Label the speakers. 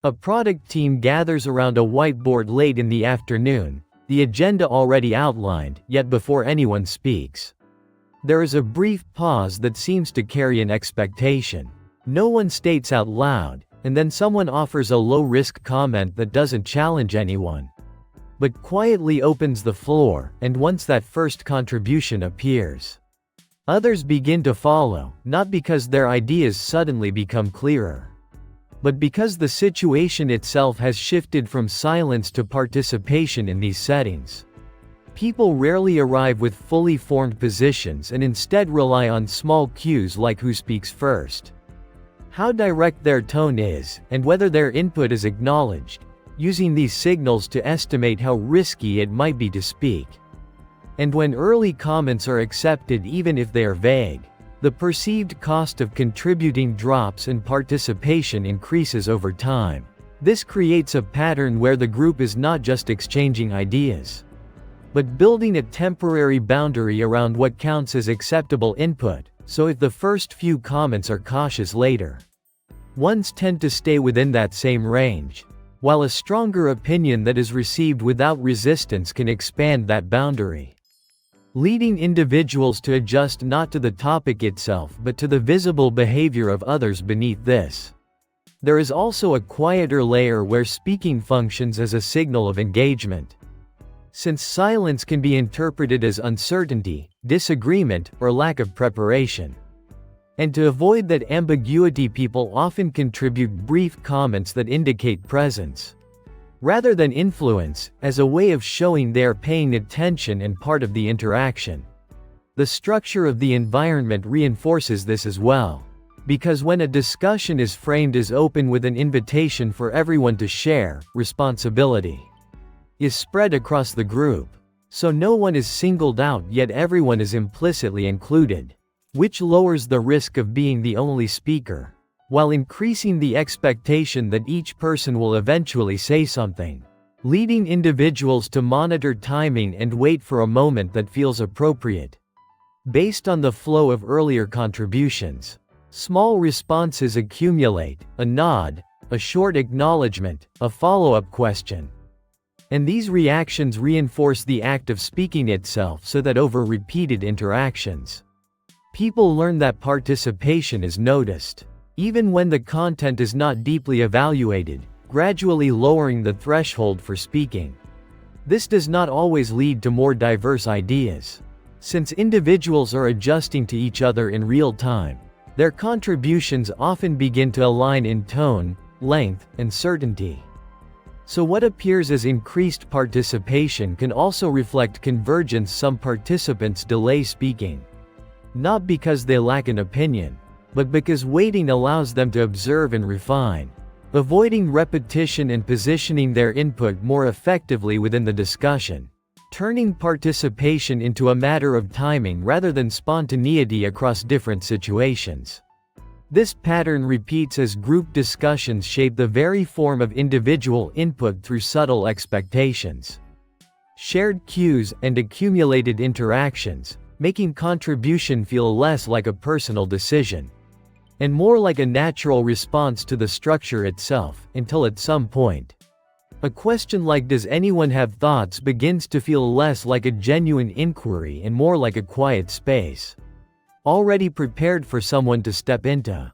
Speaker 1: A product team gathers around a whiteboard late in the afternoon, the agenda already outlined, yet before anyone speaks. There is a brief pause that seems to carry an expectation. No one states out loud, and then someone offers a low-risk comment that doesn't challenge anyone, but quietly opens the floor, and once that first contribution appears, others begin to follow, not because their ideas suddenly become clearer, but because the situation itself has shifted from silence to participation in these settings. People rarely arrive with fully formed positions and instead rely on small cues like who speaks first, how direct their tone is, and whether their input is acknowledged, using these signals to estimate how risky it might be to speak. And when early comments are accepted even if they are vague, the perceived cost of contributing drops and participation increases over time. This creates a pattern where the group is not just exchanging ideas, but building a temporary boundary around what counts as acceptable input, so if the first few comments are cautious later, ones tend to stay within that same range, while a stronger opinion that is received without resistance can expand that boundary, leading individuals to adjust not to the topic itself but to the visible behavior of others beneath this. There is also a quieter layer where speaking functions as a signal of engagement. Since silence can be interpreted as uncertainty, disagreement, or lack of preparation, and to avoid that ambiguity, people often contribute brief comments that indicate presence, rather than influence, as a way of showing they are paying attention and part of the interaction. The structure of the environment reinforces this as well, because when a discussion is framed as open with an invitation for everyone to share, responsibility is spread across the group. So no one is singled out yet everyone is implicitly included, which lowers the risk of being the only speaker, while increasing the expectation that each person will eventually say something, leading individuals to monitor timing and wait for a moment that feels appropriate. Based on the flow of earlier contributions, small responses accumulate: a nod, a short acknowledgement, a follow-up question. And these reactions reinforce the act of speaking itself, so that over repeated interactions, people learn that participation is noticed, even when the content is not deeply evaluated, gradually lowering the threshold for speaking. This does not always lead to more diverse ideas. Since individuals are adjusting to each other in real time, their contributions often begin to align in tone, length, and certainty. So what appears as increased participation can also reflect convergence. Some participants delay speaking, not because they lack an opinion, but because waiting allows them to observe and refine, avoiding repetition and positioning their input more effectively within the discussion, turning participation into a matter of timing rather than spontaneity across different situations. This pattern repeats as group discussions shape the very form of individual input through subtle expectations, shared cues, and accumulated interactions, making contribution feel less like a personal decision and more like a natural response to the structure itself, until at some point, a question like "Does anyone have thoughts?" begins to feel less like a genuine inquiry and more like a quiet space, already prepared for someone to step into.